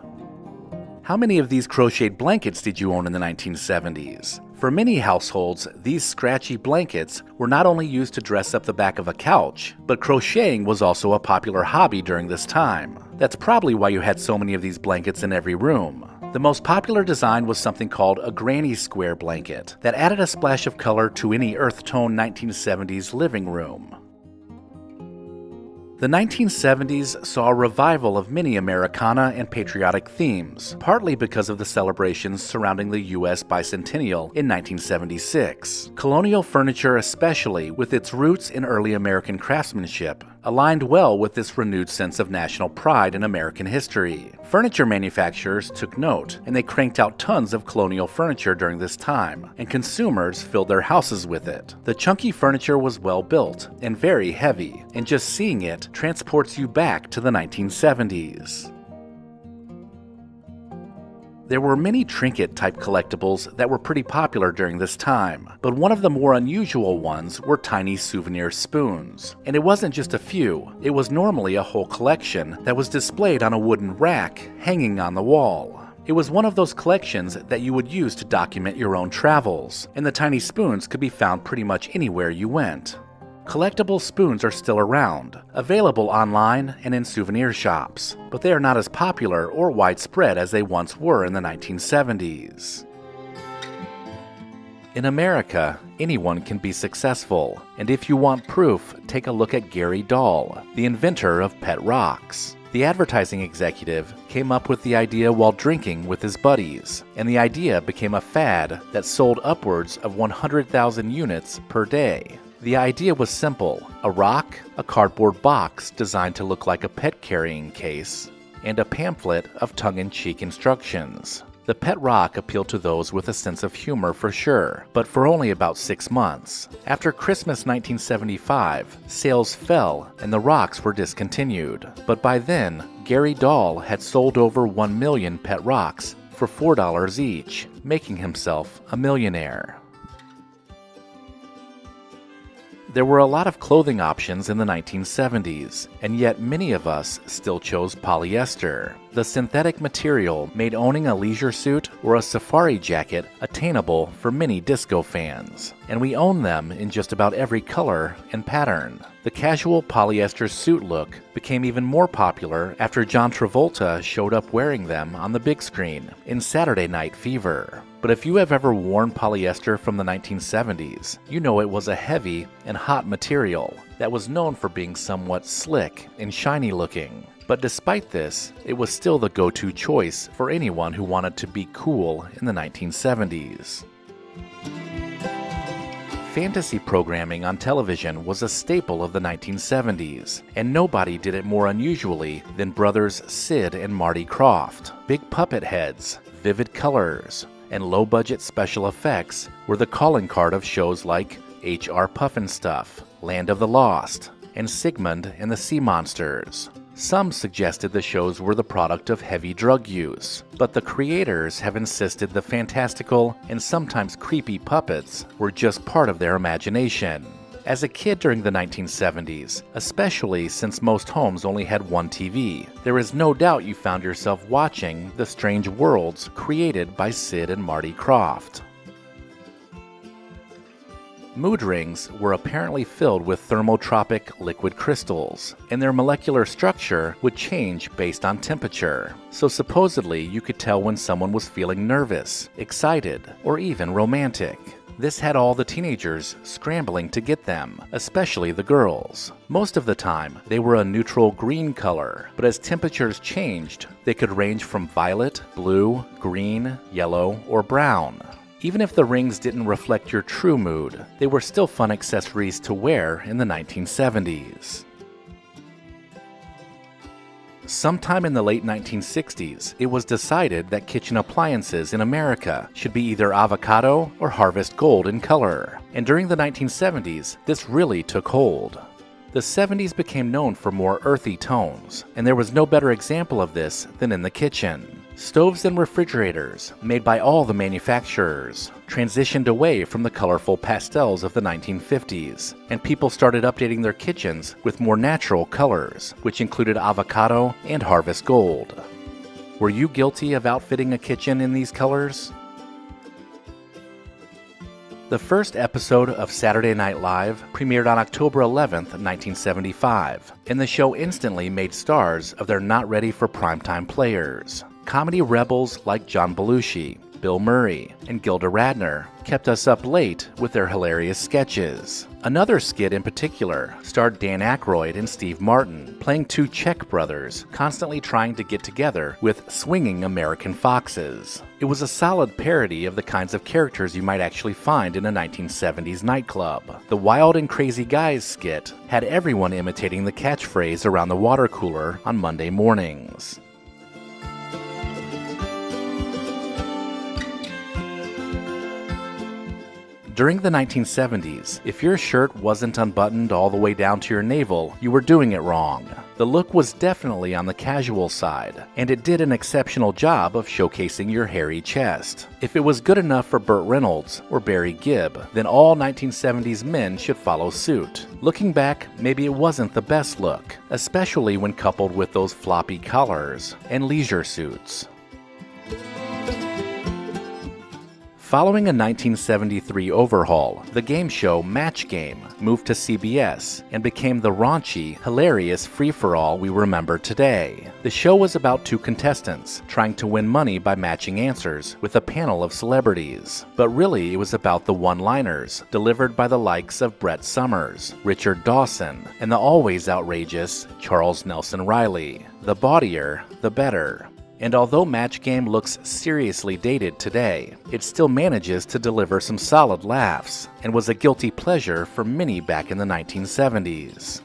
Speaker 1: How many of these crocheted blankets did you own in the 1970s? For many households, these scratchy blankets were not only used to dress up the back of a couch, but crocheting was also a popular hobby during this time. That's probably why you had so many of these blankets in every room. The most popular design was something called a granny square blanket that added a splash of color to any earth tone 1970s living room. The 1970s saw a revival of many Americana and patriotic themes, partly because of the celebrations surrounding the U.S. bicentennial in 1976. Colonial furniture, especially with its roots in early American craftsmanship, aligned well with this renewed sense of national pride in American history. Furniture manufacturers took note, and they cranked out tons of colonial furniture during this time, and consumers filled their houses with it. The chunky furniture was well built and very heavy, and just seeing it transports you back to the 1970s. There were many trinket-type collectibles that were pretty popular during this time, but one of the more unusual ones were tiny souvenir spoons. And it wasn't just a few, it was normally a whole collection that was displayed on a wooden rack hanging on the wall. It was one of those collections that you would use to document your own travels, and the tiny spoons could be found pretty much anywhere you went. Collectible spoons are still around, available online and in souvenir shops, but they are not as popular or widespread as they once were in the 1970s. In America, anyone can be successful, and if you want proof, take a look at Gary Dahl, the inventor of pet rocks. The advertising executive came up with the idea while drinking with his buddies, and the idea became a fad that sold upwards of 100,000 units per day. The idea was simple: a rock, a cardboard box designed to look like a pet carrying case, and a pamphlet of tongue-in-cheek instructions. The pet rock appealed to those with a sense of humor for sure, but for only about 6 months. After Christmas 1975, sales fell and the rocks were discontinued. But by then, Gary Dahl had sold over 1 million pet rocks for $4 each, making himself a millionaire. There were a lot of clothing options in the 1970s, and yet many of us still chose polyester. The synthetic material made owning a leisure suit or a safari jacket attainable for many disco fans, and we own them in just about every color and pattern. The casual polyester suit look became even more popular after John Travolta showed up wearing them on the big screen in Saturday Night Fever. But if you have ever worn polyester from the 1970s, you know it was a heavy and hot material that was known for being somewhat slick and shiny looking. But despite this, it was still the go-to choice for anyone who wanted to be cool in the 1970s. Fantasy programming on television was a staple of the 1970s, and nobody did it more unusually than brothers Sid and Marty Krofft. Big puppet heads, vivid colors, and low-budget special effects were the calling card of shows like H.R. Pufnstuf, Land of the Lost, and Sigmund and the Sea Monsters. Some suggested the shows were the product of heavy drug use, but the creators have insisted the fantastical and sometimes creepy puppets were just part of their imagination. As a kid during the 1970s, especially since most homes only had one TV, there is no doubt you found yourself watching the strange worlds created by Sid and Marty Krofft. Mood rings were apparently filled with thermotropic liquid crystals, and their molecular structure would change based on temperature. So supposedly you could tell when someone was feeling nervous, excited, or even romantic. This had all the teenagers scrambling to get them, especially the girls. Most of the time, they were a neutral green color, but as temperatures changed, they could range from violet, blue, green, yellow, or brown. Even if the rings didn't reflect your true mood, they were still fun accessories to wear in the 1970s. Sometime in the late 1960s, it was decided that kitchen appliances in America should be either avocado or harvest gold in color. And during the 1970s, this really took hold. The 70s became known for more earthy tones, and there was no better example of this than in the kitchen. Stoves and refrigerators, made by all the manufacturers, transitioned away from the colorful pastels of the 1950s, and people started updating their kitchens with more natural colors, which included avocado and harvest gold. Were you guilty of outfitting a kitchen in these colors? The first episode of Saturday Night Live premiered on October 11, 1975, and the show instantly made stars of their not-ready-for-primetime players. Comedy rebels like John Belushi, Bill Murray, and Gilda Radner kept us up late with their hilarious sketches. Another skit in particular starred Dan Aykroyd and Steve Martin playing two Czech brothers constantly trying to get together with swinging American foxes. It was a solid parody of the kinds of characters you might actually find in a 1970s nightclub. The Wild and Crazy Guys skit had everyone imitating the catchphrase around the water cooler on Monday mornings. During the 1970s, if your shirt wasn't unbuttoned all the way down to your navel, you were doing it wrong. The look was definitely on the casual side, and it did an exceptional job of showcasing your hairy chest. If it was good enough for Burt Reynolds or Barry Gibb, then all 1970s men should follow suit. Looking back, maybe it wasn't the best look, especially when coupled with those floppy collars and leisure suits. Following a 1973 overhaul, the game show Match Game moved to CBS and became the raunchy, hilarious free-for-all we remember today. The show was about two contestants trying to win money by matching answers with a panel of celebrities. But really, it was about the one-liners delivered by the likes of Brett Summers, Richard Dawson, and the always outrageous Charles Nelson Riley. The bawdier, the better. And although Match Game looks seriously dated today, it still manages to deliver some solid laughs, and was a guilty pleasure for many back in the 1970s.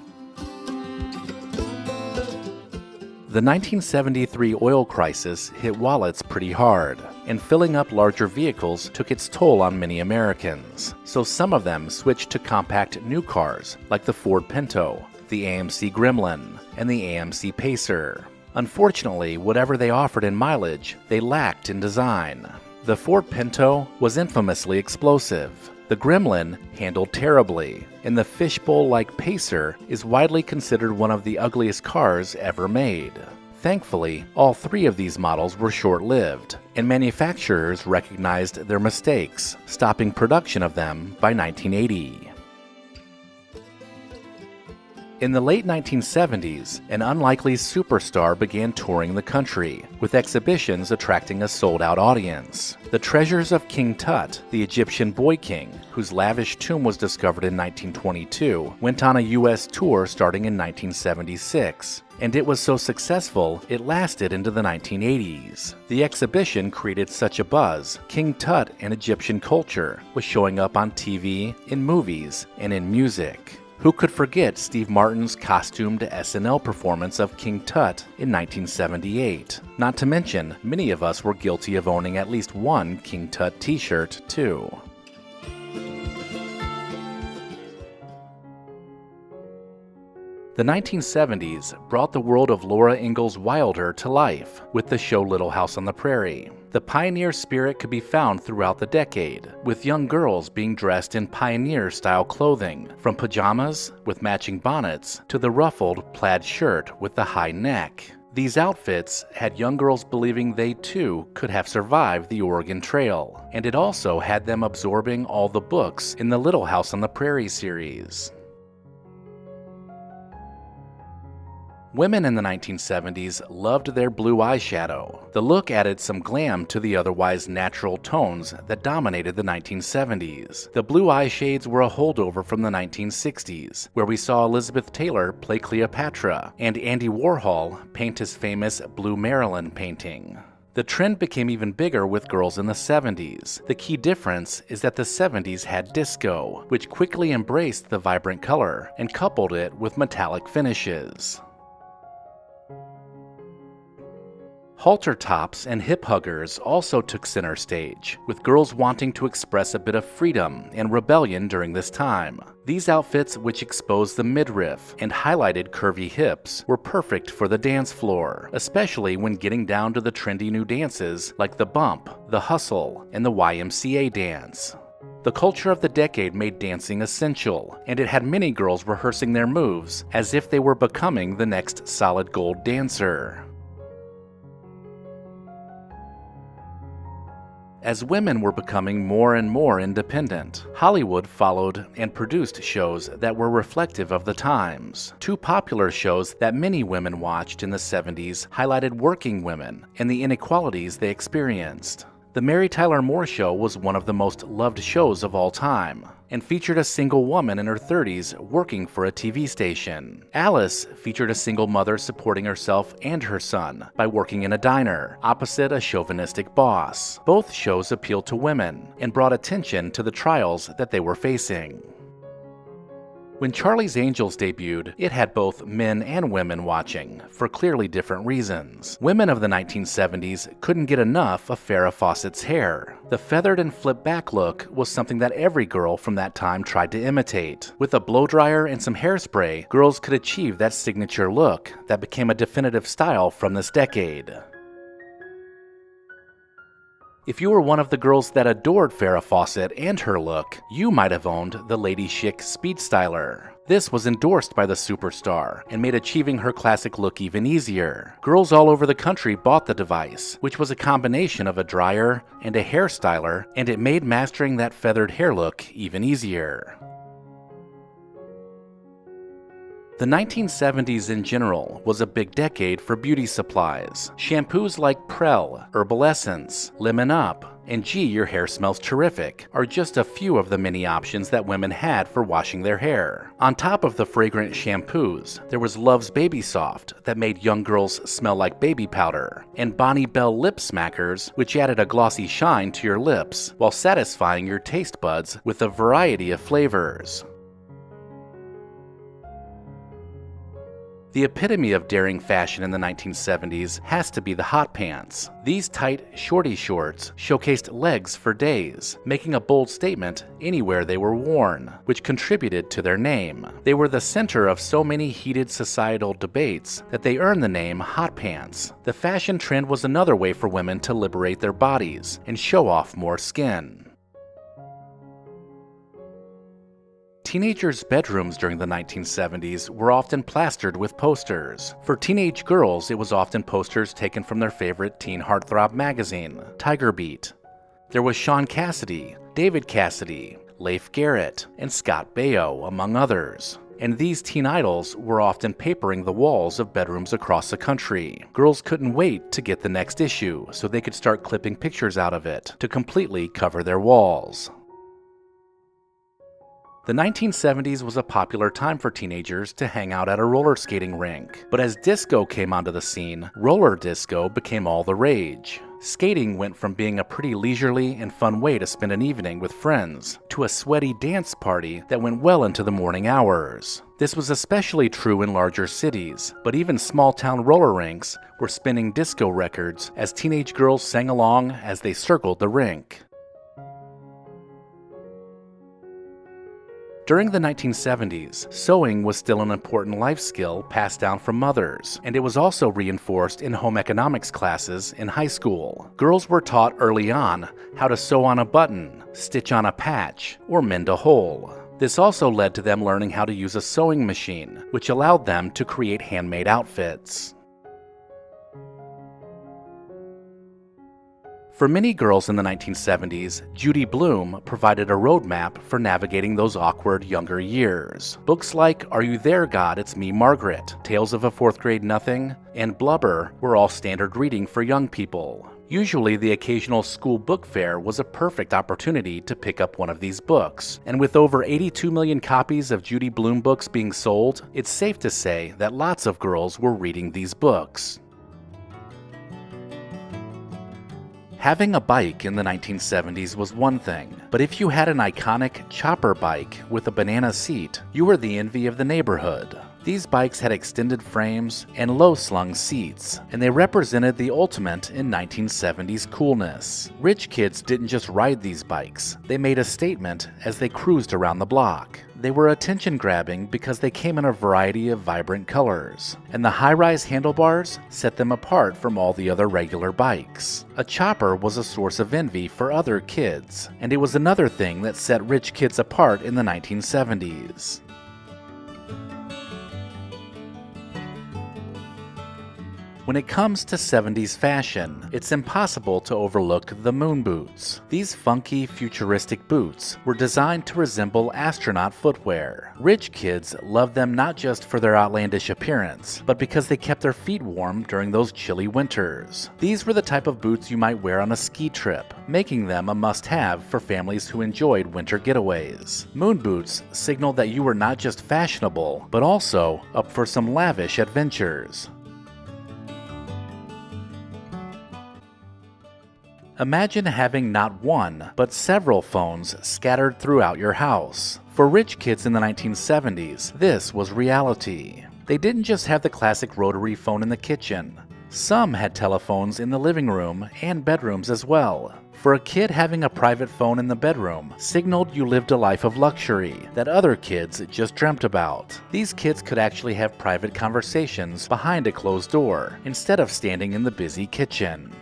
Speaker 1: The 1973 oil crisis hit wallets pretty hard, and filling up larger vehicles took its toll on many Americans. So some of them switched to compact new cars like the Ford Pinto, the AMC Gremlin, and the AMC Pacer. Unfortunately, whatever they offered in mileage, they lacked in design. The Ford Pinto was infamously explosive. The Gremlin handled terribly, and the fishbowl-like Pacer is widely considered one of the ugliest cars ever made. Thankfully, all three of these models were short-lived, and manufacturers recognized their mistakes, stopping production of them by 1980. In the late 1970s, an unlikely superstar began touring the country, with exhibitions attracting a sold-out audience. The treasures of King Tut, the Egyptian boy king, whose lavish tomb was discovered in 1922, went on a U.S. tour starting in 1976. And it was so successful, it lasted into the 1980s. The exhibition created such a buzz, King Tut and Egyptian culture was showing up on TV, in movies, and in music. Who could forget Steve Martin's costumed SNL performance of King Tut in 1978? Not to mention, many of us were guilty of owning at least one King Tut t-shirt, too. The 1970s brought the world of Laura Ingalls Wilder to life with the show Little House on the Prairie. The pioneer spirit could be found throughout the decade, with young girls being dressed in pioneer-style clothing, from pajamas with matching bonnets to the ruffled plaid shirt with the high neck. These outfits had young girls believing they too could have survived the Oregon Trail, and it also had them absorbing all the books in the Little House on the Prairie series. Women in the 1970s loved their blue eyeshadow. The look added some glam to the otherwise natural tones that dominated the 1970s. The blue eye shades were a holdover from the 1960s, where we saw Elizabeth Taylor play Cleopatra, and Andy Warhol paint his famous Blue Marilyn painting. The trend became even bigger with girls in the 70s. The key difference is that the 70s had disco, which quickly embraced the vibrant color and coupled it with metallic finishes. Halter tops and hip huggers also took center stage, with girls wanting to express a bit of freedom and rebellion during this time. These outfits, which exposed the midriff and highlighted curvy hips, were perfect for the dance floor, especially when getting down to the trendy new dances like the bump, the hustle, and the YMCA dance. The culture of the decade made dancing essential, and it had many girls rehearsing their moves as if they were becoming the next solid gold dancer. As women were becoming more and more independent, Hollywood followed and produced shows that were reflective of the times. Two popular shows that many women watched in the 70s highlighted working women and the inequalities they experienced. The Mary Tyler Moore Show was one of the most loved shows of all time, and featured a single woman in her 30s working for a TV station. Alice featured a single mother supporting herself and her son by working in a diner, opposite a chauvinistic boss. Both shows appealed to women and brought attention to the trials that they were facing. When Charlie's Angels debuted, it had both men and women watching, for clearly different reasons. Women of the 1970s couldn't get enough of Farrah Fawcett's hair. The feathered and flipped back look was something that every girl from that time tried to imitate. With a blow dryer and some hairspray, girls could achieve that signature look that became a definitive style from this decade. If you were one of the girls that adored Farrah Fawcett and her look, you might have owned the Lady Chic Speed Styler. This was endorsed by the superstar and made achieving her classic look even easier. Girls all over the country bought the device, which was a combination of a dryer and a hair styler, and it made mastering that feathered hair look even easier. The 1970s in general was a big decade for beauty supplies. Shampoos like Prel, Herbal Essence, Lemon Up, and Gee, Your Hair Smells Terrific are just a few of the many options that women had for washing their hair. On top of the fragrant shampoos, there was Love's Baby Soft that made young girls smell like baby powder, and Bonnie Bell Lip Smackers, which added a glossy shine to your lips while satisfying your taste buds with a variety of flavors. The epitome of daring fashion in the 1970s has to be the hot pants. These tight, shorty shorts showcased legs for days, making a bold statement anywhere they were worn, which contributed to their name. They were the center of so many heated societal debates that they earned the name hot pants. The fashion trend was another way for women to liberate their bodies and show off more skin. Teenagers' bedrooms during the 1970s were often plastered with posters. For teenage girls, it was often posters taken from their favorite teen heartthrob magazine, Tiger Beat. There was Sean Cassidy, David Cassidy, Leif Garrett, and Scott Baio, among others. And these teen idols were often papering the walls of bedrooms across the country. Girls couldn't wait to get the next issue, so they could start clipping pictures out of it to completely cover their walls. The 1970s was a popular time for teenagers to hang out at a roller skating rink, but as disco came onto the scene, roller disco became all the rage. Skating went from being a pretty leisurely and fun way to spend an evening with friends to a sweaty dance party that went well into the morning hours. This was especially true in larger cities, but even small-town roller rinks were spinning disco records as teenage girls sang along as they circled the rink. During the 1970s, sewing was still an important life skill passed down from mothers, and it was also reinforced in home economics classes in high school. Girls were taught early on how to sew on a button, stitch on a patch, or mend a hole. This also led to them learning how to use a sewing machine, which allowed them to create handmade outfits. For many girls in the 1970s, Judy Blume provided a roadmap for navigating those awkward younger years. Books like Are You There, God? It's Me, Margaret, Tales of a Fourth Grade Nothing, and Blubber were all standard reading for young people. Usually, the occasional school book fair was a perfect opportunity to pick up one of these books. And with over 82 million copies of Judy Blume books being sold, it's safe to say that lots of girls were reading these books. Having a bike in the 1970s was one thing, but if you had an iconic chopper bike with a banana seat, you were the envy of the neighborhood. These bikes had extended frames and low-slung seats, and they represented the ultimate in 1970s coolness. Rich kids didn't just ride these bikes, they made a statement as they cruised around the block. They were attention-grabbing because they came in a variety of vibrant colors, and the high-rise handlebars set them apart from all the other regular bikes. A chopper was a source of envy for other kids, and it was another thing that set rich kids apart in the 1970s. When it comes to 70s fashion, it's impossible to overlook the moon boots. These funky, futuristic boots were designed to resemble astronaut footwear. Rich kids loved them not just for their outlandish appearance, but because they kept their feet warm during those chilly winters. These were the type of boots you might wear on a ski trip, making them a must-have for families who enjoyed winter getaways. Moon boots signaled that you were not just fashionable, but also up for some lavish adventures. Imagine having not one, but several phones scattered throughout your house. For rich kids in the 1970s, this was reality. They didn't just have the classic rotary phone in the kitchen. Some had telephones in the living room and bedrooms as well. For a kid, having a private phone in the bedroom signaled you lived a life of luxury that other kids just dreamt about. These kids could actually have private conversations behind a closed door instead of standing in the busy kitchen.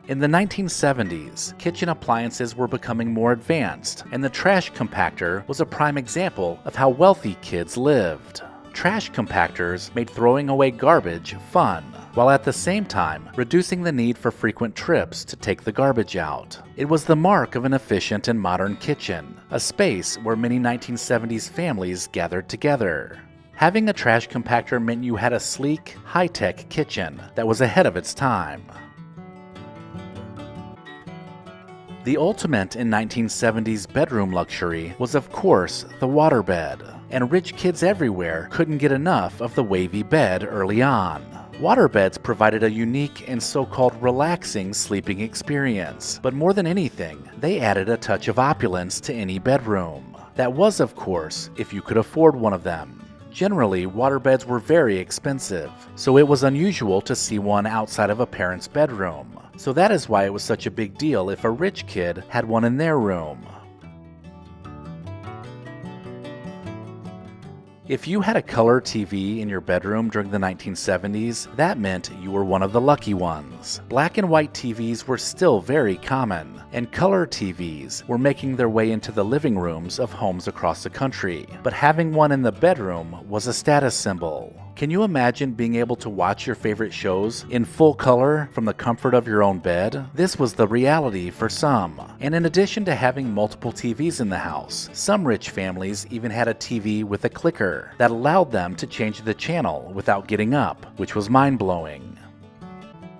Speaker 1: In the 1970s, kitchen appliances were becoming more advanced, and the trash compactor was a prime example of how wealthy kids lived. Trash compactors made throwing away garbage fun, while at the same time reducing the need for frequent trips to take the garbage out. It was the mark of an efficient and modern kitchen, a space where many 1970s families gathered together. Having a trash compactor meant you had a sleek, high-tech kitchen that was ahead of its time. The ultimate in 1970s bedroom luxury was, of course, the waterbed, and rich kids everywhere couldn't get enough of the wavy bed early on. Waterbeds provided a unique and so-called relaxing sleeping experience, but more than anything, they added a touch of opulence to any bedroom. That was, of course, if you could afford one of them. Generally, waterbeds were very expensive, so it was unusual to see one outside of a parent's bedroom. So that is why it was such a big deal if a rich kid had one in their room. If you had a color TV in your bedroom during the 1970s, that meant you were one of the lucky ones. Black and white TVs were still very common, and color TVs were making their way into the living rooms of homes across the country. But having one in the bedroom was a status symbol. Can you imagine being able to watch your favorite shows in full color from the comfort of your own bed? This was the reality for some. And in addition to having multiple TVs in the house, some rich families even had a TV with a clicker that allowed them to change the channel without getting up, which was mind-blowing.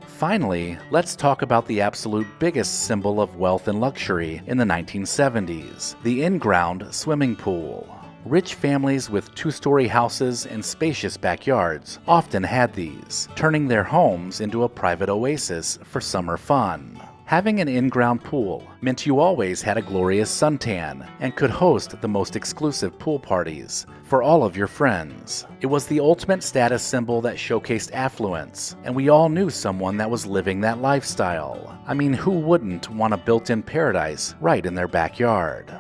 Speaker 1: Finally, let's talk about the absolute biggest symbol of wealth and luxury in the 1970s, the in-ground swimming pool. Rich families with two-story houses and spacious backyards often had these, turning their homes into a private oasis for summer fun. Having an in-ground pool meant you always had a glorious suntan and could host the most exclusive pool parties for all of your friends. It was the ultimate status symbol that showcased affluence, and we all knew someone that was living that lifestyle. I mean, who wouldn't want a built-in paradise right in their backyard?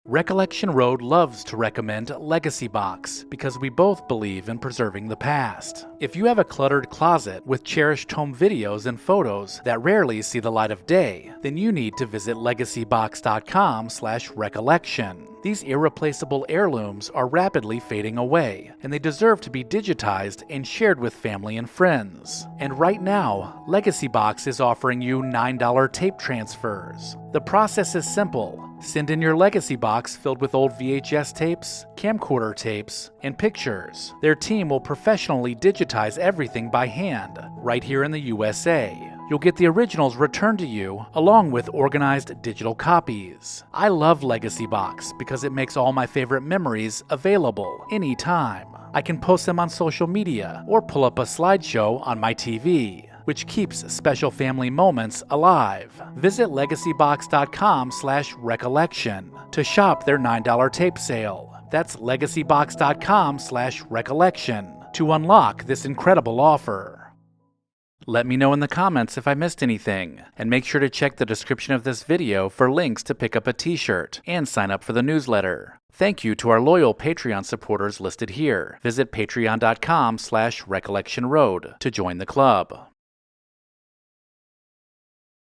Speaker 1: Recollection Road loves to recommend LEGACYBOX because we both believe in preserving the past. If you have a cluttered closet with cherished home videos and photos that rarely see the light of day, then you need to visit LEGACYBOX.com/recollection. These irreplaceable heirlooms are rapidly fading away, and they deserve to be digitized and shared with family and friends. And right now, LEGACYBOX is offering you $9 tape transfers. The process is simple. Send in your LEGACYBOX filled with old VHS tapes, camcorder tapes, and pictures. Their team will professionally digitize everything by hand, right here in the USA. You'll get the originals returned to you, along with organized digital copies. I love LEGACYBOX because it makes all my favorite memories available anytime. I can post them on social media or pull up a slideshow on my TV, which keeps special family moments alive. Visit LEGACYBOX.com/recollection to shop their $9 tape sale. That's LEGACYBOX.com/recollection to unlock this incredible offer. Let me know in the comments if I missed anything, and make sure to check the description of this video for links to pick up a t-shirt and sign up for the newsletter. Thank you to our loyal Patreon supporters listed here. Visit patreon.com/recollectionroad to join the club.